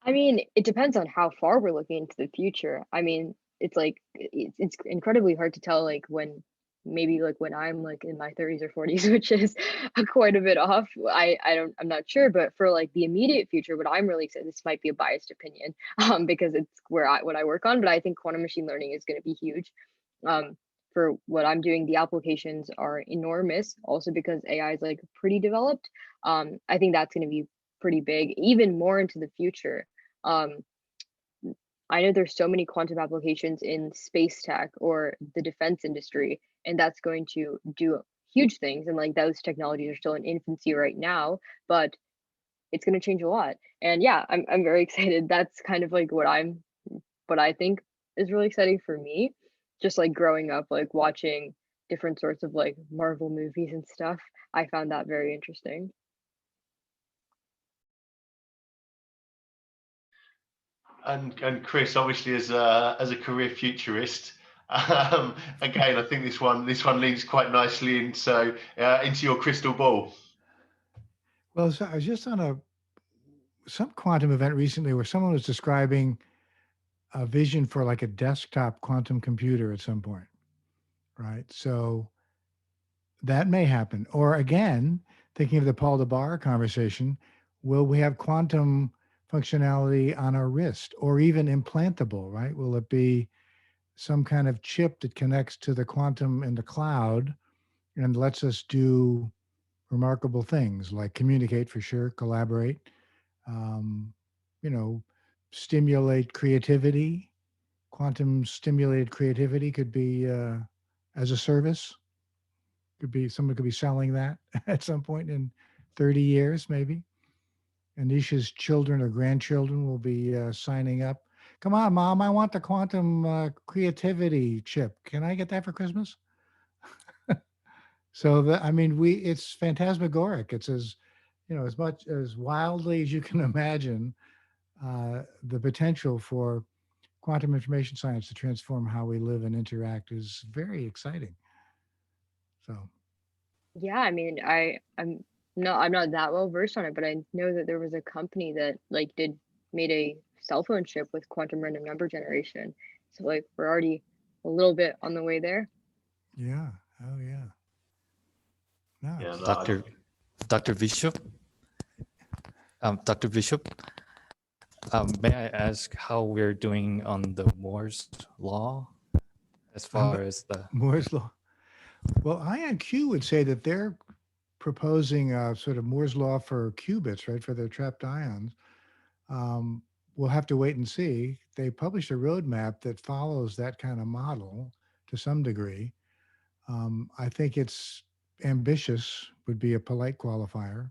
I mean, it depends on how far we're looking into the future. I mean, it's like it's incredibly hard to tell, like when I'm like in my 30s or 40s, which is quite a bit off. I'm not sure, but for like the immediate future, what I'm really excited, this might be a biased opinion, because it's what I work on, but I think quantum machine learning is going to be huge. For what I'm doing, the applications are enormous, also because AI is like pretty developed. I think that's going to be pretty big, even more into the future. I know there's so many quantum applications in space tech or the defense industry, and that's going to do huge things. And like those technologies are still in infancy right now, but it's going to change a lot. And yeah, I'm very excited. That's kind of like what I think is really exciting for me. Just like growing up, like watching different sorts of like Marvel movies and stuff. I found that very interesting. And Chris, obviously, as a career futurist, again, I think this one leans quite nicely into your crystal ball. Well, so I was just on some quantum event recently where someone was describing a vision for like a desktop quantum computer at some point, right? So that may happen. Or again, thinking of the Paul DeBar conversation, will we have quantum functionality on our wrist or even implantable, right? Will it be some kind of chip that connects to the quantum in the cloud and lets us do remarkable things like communicate for sure, collaborate, you know, stimulate creativity. Quantum stimulated creativity could be as a service. Could be someone could be selling that at some point in 30 years, maybe. Anisha's children or grandchildren will be signing up. Come on, Mom, I want the quantum creativity chip. Can I get that for Christmas? So I mean, it's phantasmagoric. It's as, you know, as much as wildly as you can imagine. The potential for quantum information science to transform how we live and interact is very exciting. So. Yeah, I mean, I'm not that well versed on it, but I know that there was a company that like made a cell phone chip with quantum random number generation. So like we're already a little bit on the way there. Yeah. Oh yeah. Nice. Yeah, Dr. Bishop, Dr. Bishop, may I ask how we're doing on the Moore's law as far as the Moore's law. Well, IonQ would say that they're proposing sort of Moore's law for qubits, right, for their trapped ions. We'll have to wait and see. They published a roadmap that follows that kind of model to some degree. I think it's ambitious, would be a polite qualifier.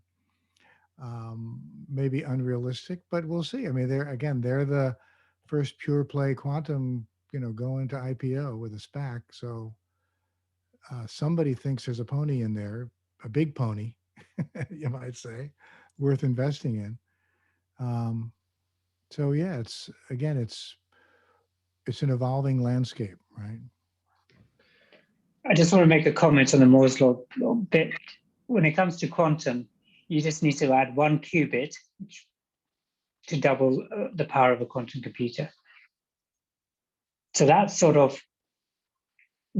Maybe unrealistic, but we'll see. I mean, they're the first pure play quantum, you know, going to IPO with a SPAC. So somebody thinks there's a pony in there, a big pony, you might say, worth investing in. So yeah, it's an evolving landscape, right? I just want to make a comment on the Moore's law bit. When it comes to quantum, you just need to add 1 qubit to double the power of a quantum computer. So that sort of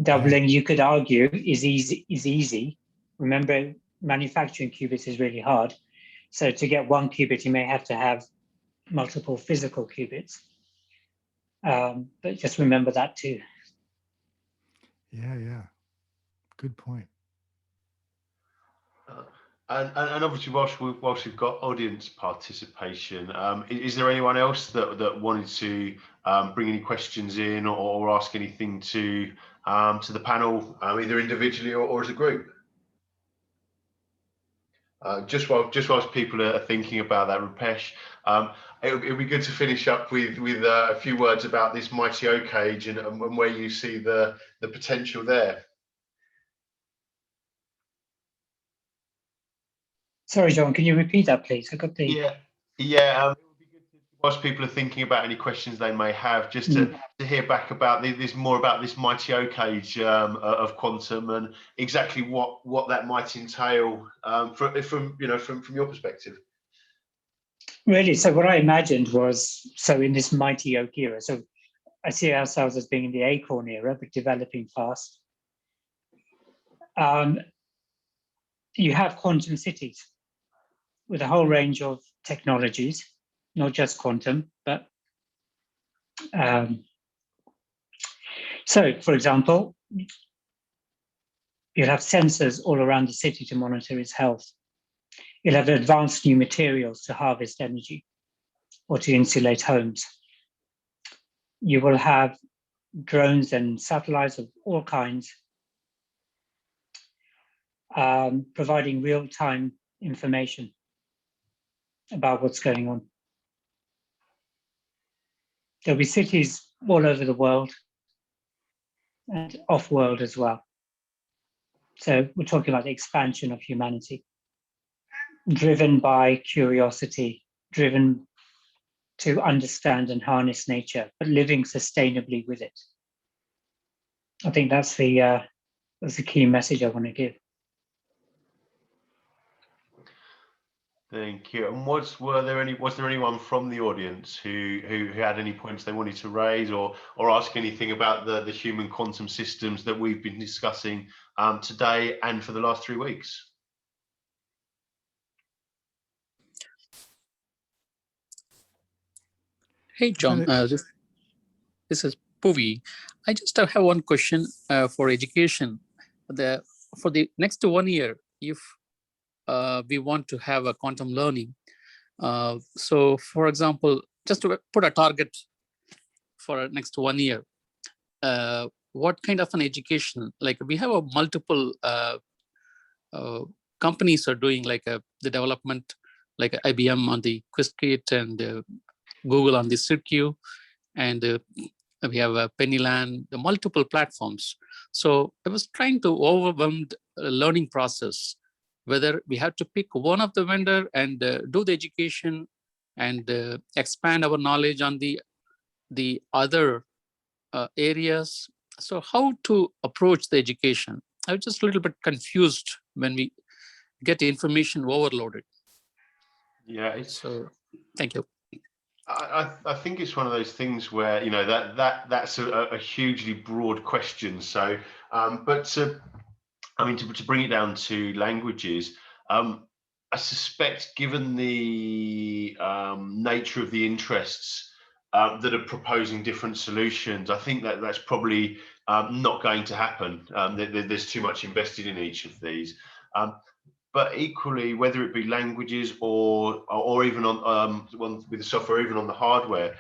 doubling, you could argue, is easy. Remember, manufacturing qubits is really hard. So to get 1 qubit, you may have to have multiple physical qubits. But just remember that too. Yeah. Good point. And obviously, whilst we've got audience participation, is there anyone else that wanted to bring any questions in or ask anything to the panel, either individually or as a group? Just whilst people are thinking about that, Rupesh, it would be good to finish up with a few words about this mighty oak age and where you see the potential there. Sorry, John, can you repeat that, please? I got the... Yeah. It would be good to, whilst people are thinking about any questions they may have, just to hear back about this mighty oak age of quantum and exactly what that might entail from your perspective. Really, so what I imagined was, so in this mighty oak era, so I see ourselves as being in the acorn era, but developing fast. You have quantum cities with a whole range of technologies, not just quantum, but so, for example, you'll have sensors all around the city to monitor its health. You'll have advanced new materials to harvest energy or to insulate homes. You will have drones and satellites of all kinds, providing real-time information about what's going on. There'll be cities all over the world and off-world as well. So we're talking about the expansion of humanity, driven by curiosity, driven to understand and harness nature, but living sustainably with it. I think that's the key message I want to give. Thank you. And was there anyone from the audience who had any points they wanted to raise or ask anything about the human quantum systems that we've been discussing today and for the last 3 weeks? Hey, John, this is Puvi. I just have one question for education. For the next 1 year, if we want to have a quantum learning. So, for example, just to put a target for next 1 year, what kind of an education? Like we have a multiple companies are doing like the development, like IBM on the Qiskit and Google on the Circuit, and we have a Pennyland, the multiple platforms. So I was trying to overwhelm the learning process, whether we have to pick one of the vendor and do the education and expand our knowledge on the other areas. So how to approach the education? I was just a little bit confused when we get information overloaded. Yeah. So thank you. I think it's one of those things where, you know, that's a hugely broad question. So, but I mean, to bring it down to languages, I suspect, given the nature of the interests that are proposing different solutions, I think that's probably not going to happen. There's too much invested in each of these. But equally, whether it be languages or even on with the software, even on the hardware,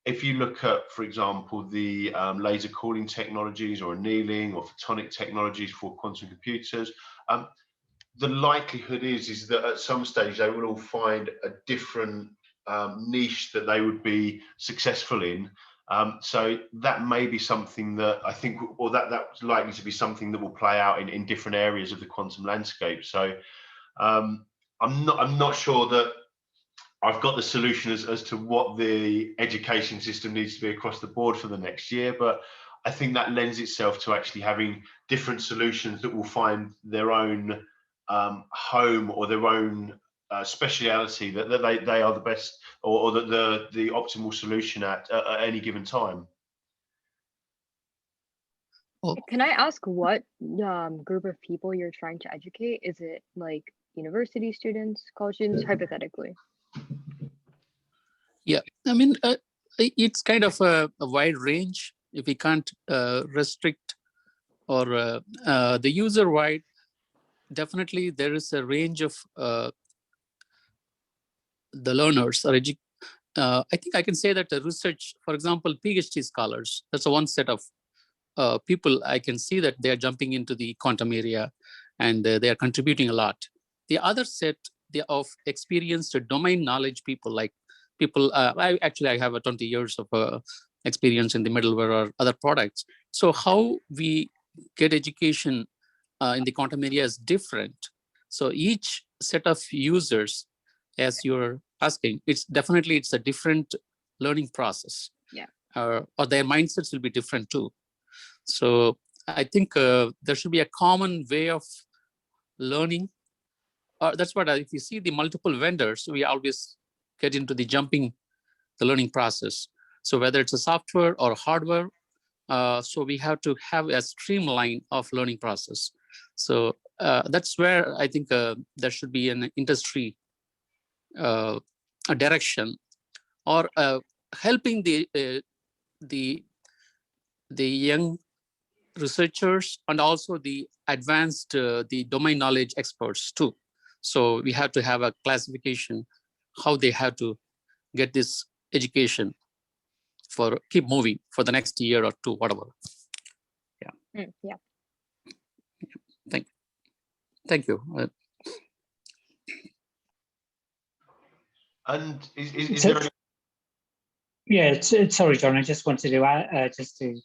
if you look at, for example, the laser cooling technologies or annealing or photonic technologies for quantum computers, the likelihood is that at some stage they will all find a different niche that they would be successful in. So that may be something that I think, or that's likely to be something that will play out in different areas of the quantum landscape. So I'm not sure that I've got the solution as to what the education system needs to be across the board for the next year, but I think that lends itself to actually having different solutions that will find their own home or their own speciality, that they are the best or the optimal solution at any given time. Can I ask what group of people you're trying to educate? Is it like university students, college students, hypothetically? Yeah, I mean, it's kind of a wide range. If we can't restrict or the user wide, definitely there is a range of the learners. Or I think I can say that the research, for example, PhD scholars, that's one set of people I can see that they are jumping into the quantum area and they are contributing a lot. The other set of experienced domain knowledge people, like people, I have a 20 years of experience in the middleware or other products. So how we get education in the quantum area is different. So each set of users, as you're asking, it's a different learning process. Yeah. Or their mindsets will be different too. So I think there should be a common way of learning. That's what if you see the multiple vendors, we always get into the learning process. So whether it's a software or hardware, so we have to have a streamline of learning process. So that's where I think there should be an industry a direction, or helping the young researchers and also the advanced the domain knowledge experts too. So we have to have a classification how they have to get this education for keep moving for the next year or two, whatever. Yeah. Yeah. Thank you. And is there any... Yeah, sorry, John. I just wanted to add, just to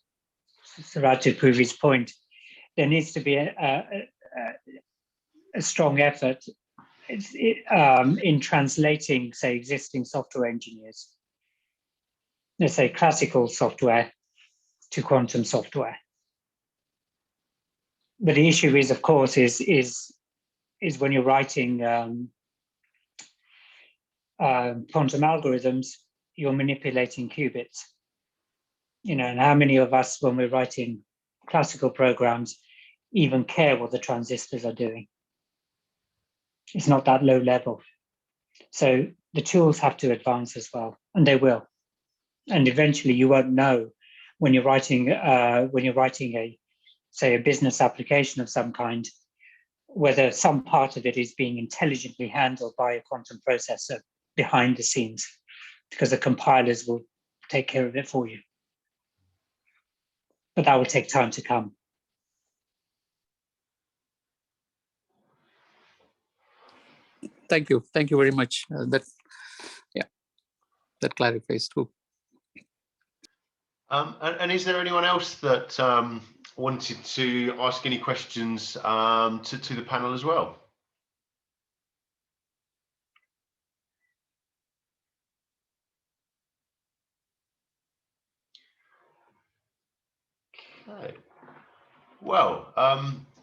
add to Puvi's point. There needs to be a strong effort in translating, say, existing software engineers, let's say classical software, to quantum software. But the issue is, of course, is when you're writing quantum algorithms, you're manipulating qubits. You know, and how many of us, when we're writing classical programs, even care what the transistors are doing? It's not that low level. So the tools have to advance as well, and they will. And eventually, you won't know when you're writing a, say, a business application of some kind, whether some part of it is being intelligently handled by a quantum processor behind the scenes, because the compilers will take care of it for you. But that will take time to come. Thank you very much. That clarifies too. And is there anyone else that wanted to ask any questions to the panel as well? Okay. Well,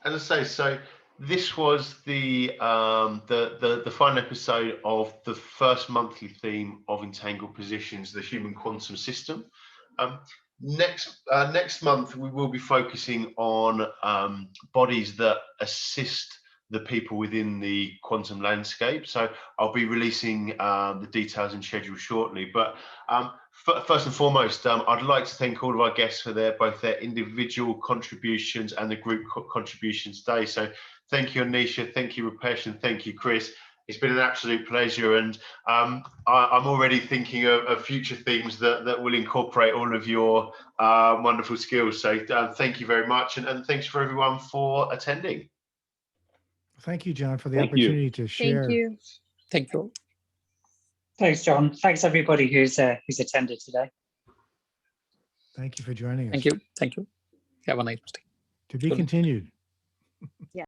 as I say, so this was the final episode of the first monthly theme of Entangled Positions, the Human Quantum System. Next month we will be focusing on bodies that assist the people within the quantum landscape. So I'll be releasing the details and schedule shortly. But first and foremost, I'd like to thank all of our guests for both their individual contributions and the group contributions today. So thank you, Anisha, thank you, Rupesh, and thank you, Chris. It's been an absolute pleasure, and I'm already thinking of future themes that will incorporate all of your wonderful skills. So thank you very much, and thanks for everyone for attending. Thank you, John, for the opportunity to share. Thank you. Thank you. Thanks, John. Thanks everybody who's attended today. Thank you for joining us. Thank you. Have a nice day. To be continued. Yeah.